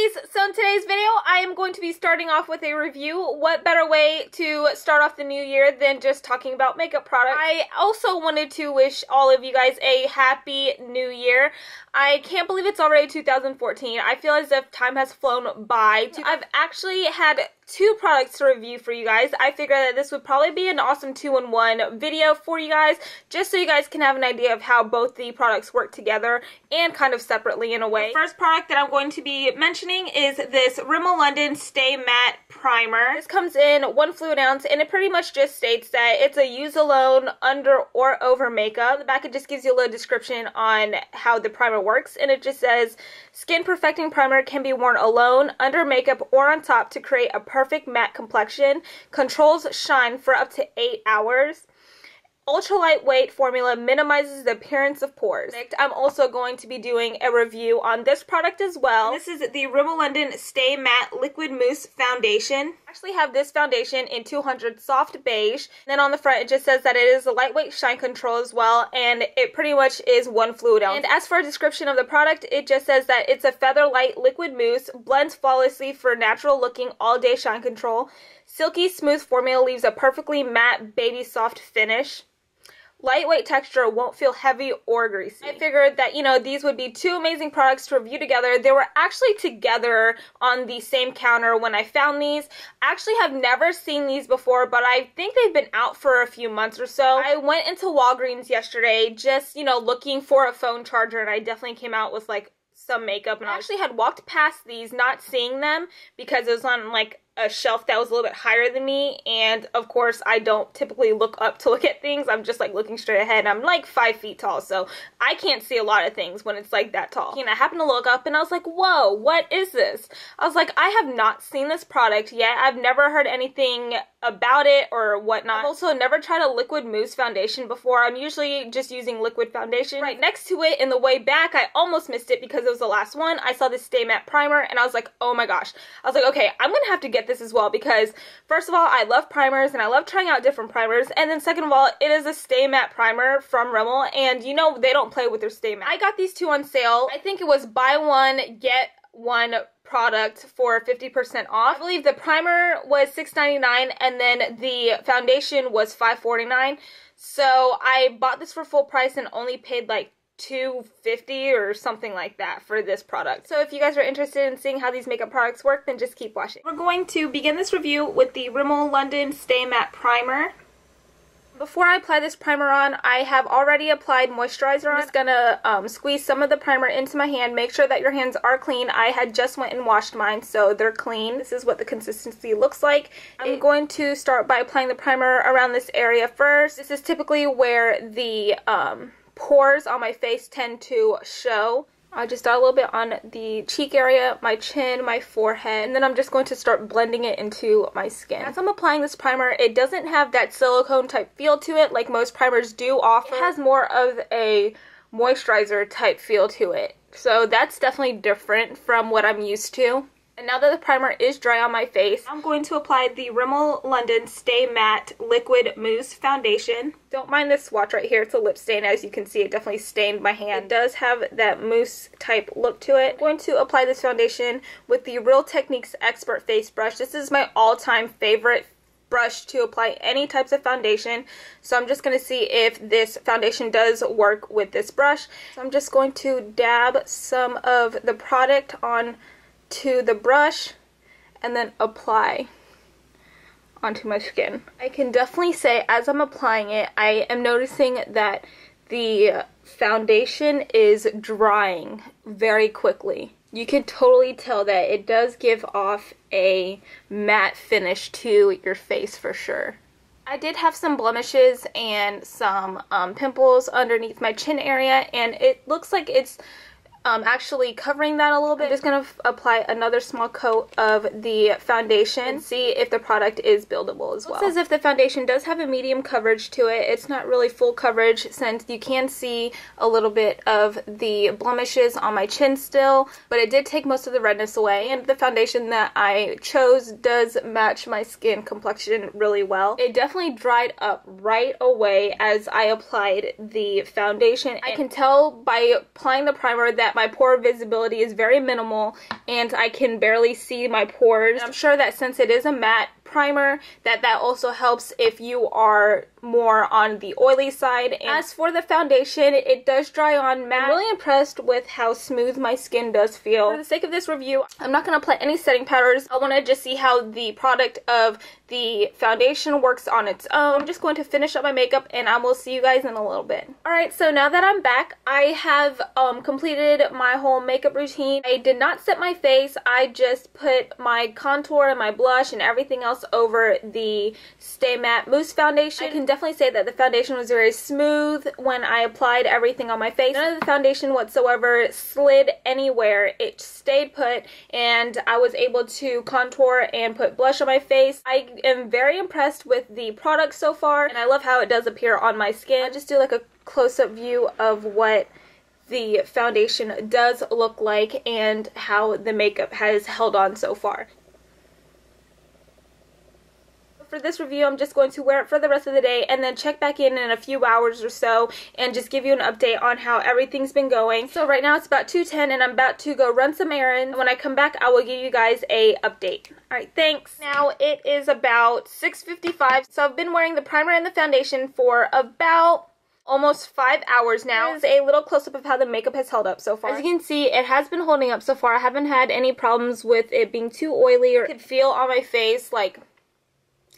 ladies, so in today's video I am going to be starting off with a review. What better way to start off the new year than just talking about makeup products. I also wanted to wish all of you guys a happy new year. I can't believe it's already 2014. I feel as if time has flown by. I've actually had 2 products to review for you guys. I figured that this would probably be an awesome 2-in-1 video for you guys, just so you guys can have an idea of how both the products work together and kind of separately in a way. The first product that I'm going to be mentioning is this Rimmel London Stay Matte Primer. This comes in 1 fluid ounce, and it pretty much just states that it's a use alone, under or over makeup. The back, it just gives you a little description on how the primer works, and it just says, skin perfecting primer can be worn alone, under makeup, or on top to create a perfect matte complexion. Controls shine for up to 8 hours. Ultra lightweight formula minimizes the appearance of pores. I'm also going to be doing a review on this product as well. This is the Rimmel London Stay Matte Liquid Mousse Foundation. I actually have this foundation in 200 Soft Beige. And then on the front it just says that it is a lightweight shine control as well, and it pretty much is 1 fluid ounce. And as for a description of the product, it just says that it's a feather light liquid mousse, blends flawlessly for natural looking all day shine control. Silky smooth formula leaves a perfectly matte baby soft finish. Lightweight texture, won't feel heavy or greasy. I figured that, you know, these would be 2 amazing products to review together. They were actually together on the same counter when I found these. I actually have never seen these before, but I think they've been out for a few months or so. I went into Walgreens yesterday just, you know, looking for a phone charger, and I definitely came out with like some makeup, and I actually had walked past these not seeing them because it was on like a shelf that was a little bit higher than me, and of course I don't typically look up to look at things. I'm just like looking straight ahead. I'm like 5 feet tall, so I can't see a lot of things when it's like that tall. And I happened to look up and I was like, whoa, what is this? I was like, I have not seen this product yet. I've never heard anything about it or whatnot. I've also never tried a liquid mousse foundation before. I'm usually just using liquid foundation. Right next to it in the way back, I almost missed it because it was the last one. I saw this Stay Matte Primer and I was like, oh my gosh. I was like, okay, I'm gonna have to get this as well, because first of all, I love primers and I love trying out different primers, and then second of all, it is a Stay Matte Primer from Rimmel, and you know they don't play with their Stay Matte. I got these 2 on sale. I think it was buy one get one product for 50% off. I believe the primer was $6.99 and then the foundation was $5.49. So I bought this for full price and only paid like $2.50 or something like that for this product. So if you guys are interested in seeing how these makeup products work, then just keep watching. We're going to begin this review with the Rimmel London Stay Matte Primer. Before I apply this primer on, I have already applied moisturizer on. I'm just gonna squeeze some of the primer into my hand. Make sure that your hands are clean. I had just went and washed mine, so they're clean. This is what the consistency looks like. I'm going to start by applying the primer around this area first. This is typically where the pores on my face tend to show. I just dot a little bit on the cheek area, my chin, my forehead, and then I'm just going to start blending it into my skin. As I'm applying this primer, it doesn't have that silicone type feel to it like most primers do offer. It has more of a moisturizer type feel to it. So that's definitely different from what I'm used to. And now that the primer is dry on my face, I'm going to apply the Rimmel London Stay Matte Liquid Mousse Foundation. Don't mind this swatch right here. It's a lip stain. As you can see, it definitely stained my hand. It does have that mousse type look to it. I'm going to apply this foundation with the Real Techniques Expert Face Brush. This is my all-time favorite brush to apply any types of foundation, so I'm just going to see if this foundation does work with this brush. So I'm just going to dab some of the product on to the brush and then apply onto my skin. I can definitely say as I'm applying it, I am noticing that the foundation is drying very quickly. You can totally tell that it does give off a matte finish to your face for sure. I did have some blemishes and some pimples underneath my chin area, and it looks like it's actually covering that a little bit. I'm just going to apply another small coat of the foundation and see if the product is buildable as well. It says if the foundation does have a medium coverage to it. It's not really full coverage since you can see a little bit of the blemishes on my chin still, but it did take most of the redness away, and the foundation that I chose does match my skin complexion really well. It definitely dried up right away as I applied the foundation. I can tell by applying the primer that my pore visibility is very minimal and I can barely see my pores. And I'm sure that since it is a matte primer, that also helps if you are more on the oily side. And as for the foundation, it does dry on matte. I'm really impressed with how smooth my skin does feel. For the sake of this review, I'm not going to apply any setting powders. I want to just see how the product of the foundation works on its own. I'm just going to finish up my makeup and I will see you guys in a little bit. Alright, so now that I'm back, I have completed my whole makeup routine. I did not set my face. I just put my contour and my blush and everything else over the Stay Matte Mousse foundation. I can definitely say that the foundation was very smooth when I applied everything on my face. None of the foundation whatsoever slid anywhere. It stayed put and I was able to contour and put blush on my face. I am very impressed with the product so far and I love how it does appear on my skin. I'll just do like a close-up view of what the foundation does look like and how the makeup has held on so far. For this review, I'm just going to wear it for the rest of the day and then check back in a few hours or so and just give you an update on how everything's been going. So right now it's about 2:10 and I'm about to go run some errands. When I come back, I will give you guys a update. Alright, thanks. Now it is about 6:55, so I've been wearing the primer and the foundation for about almost 5 hours now. Here's a little close-up of how the makeup has held up so far. As you can see, it has been holding up so far. I haven't had any problems with it being too oily, or I could feel on my face like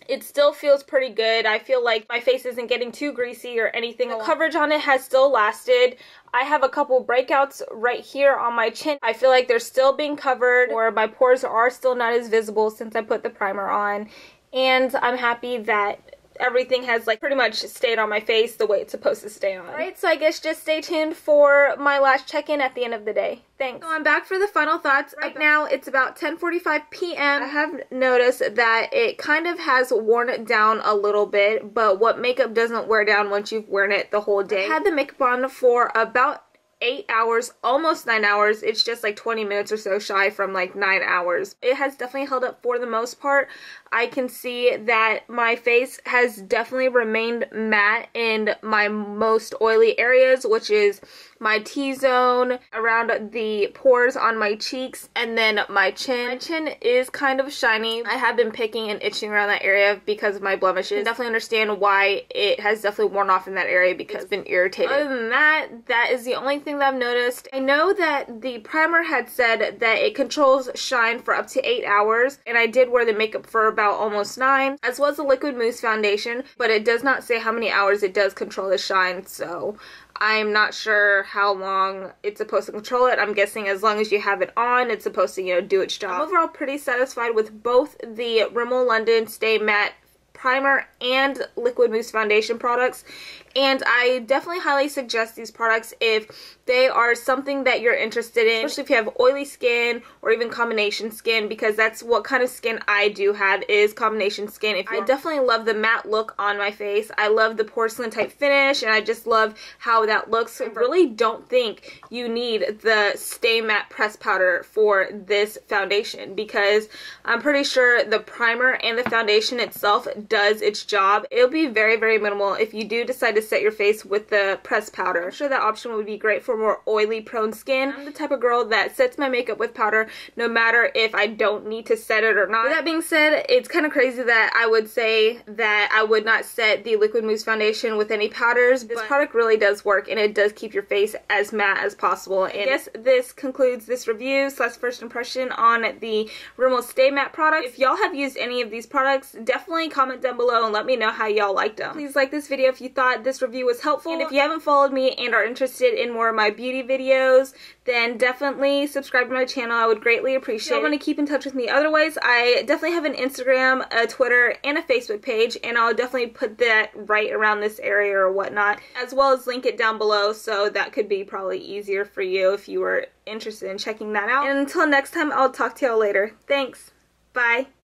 it still feels pretty good. I feel like my face isn't getting too greasy or anything. The coverage on it has still lasted. I have a couple breakouts right here on my chin. I feel like they're still being covered, or my pores are still not as visible since I put the primer on. And I'm happy that everything has like pretty much stayed on my face the way it's supposed to stay on. Alright, so I guess just stay tuned for my last check-in at the end of the day. Thanks. So I'm back for the final thoughts. Right now it's about 10:45 p.m. I have noticed that it kind of has worn it down a little bit, but what makeup doesn't wear down once you've worn it the whole day? I had the makeup on for about 8 hours, almost 9 hours. It's just like 20 minutes or so shy from like 9 hours. It has definitely held up for the most part. I can see that my face has definitely remained matte in my most oily areas, which is my T-zone, around the pores on my cheeks, and then my chin. My chin is kind of shiny. I have been picking and itching around that area because of my blemishes. I can definitely understand why it has definitely worn off in that area because it's been irritated. Other than that, that is the only thing that I've noticed. I know that the primer had said that it controls shine for up to 8 hours, and I did wear the makeup for about almost 9, as well as the Liquid Mousse foundation, but it does not say how many hours it does control the shine, so I'm not sure how long it's supposed to control it. I'm guessing as long as you have it on, it's supposed to, you know, do its job. I'm overall pretty satisfied with both the Rimmel London Stay Matte primer and Liquid Mousse foundation products, and I definitely highly suggest these products if they are something that you're interested in, especially if you have oily skin or even combination skin, because that's what kind of skin I do have, is combination skin. I definitely love the matte look on my face. I love the porcelain type finish, and I just love how that looks. I really don't think you need the Stay Matte press powder for this foundation, because I'm pretty sure the primer and the foundation itself does its job. It'll be very, very minimal if you do decide to set your face with the press powder. I'm sure that option would be great for more oily prone skin. I'm the type of girl that sets my makeup with powder no matter if I don't need to set it or not. With that being said, it's kind of crazy that I would say that I would not set the Liquid Mousse foundation with any powders. This product really does work, and it does keep your face as matte as possible. And I guess this concludes this review / first impression on the Rimmel Stay Matte product. If y'all have used any of these products, definitely comment down below and let me know how y'all liked them. Please like this video if you thought this review was helpful, and if you haven't followed me and are interested in more of my beauty videos, then definitely subscribe to my channel. I would greatly appreciate it. If you want to keep in touch with me otherwise, I definitely have an Instagram, a Twitter, and a Facebook page, and I'll definitely put that right around this area or whatnot, as well as link it down below, so that could be probably easier for you if you were interested in checking that out. And until next time, I'll talk to y'all later. Thanks. Bye.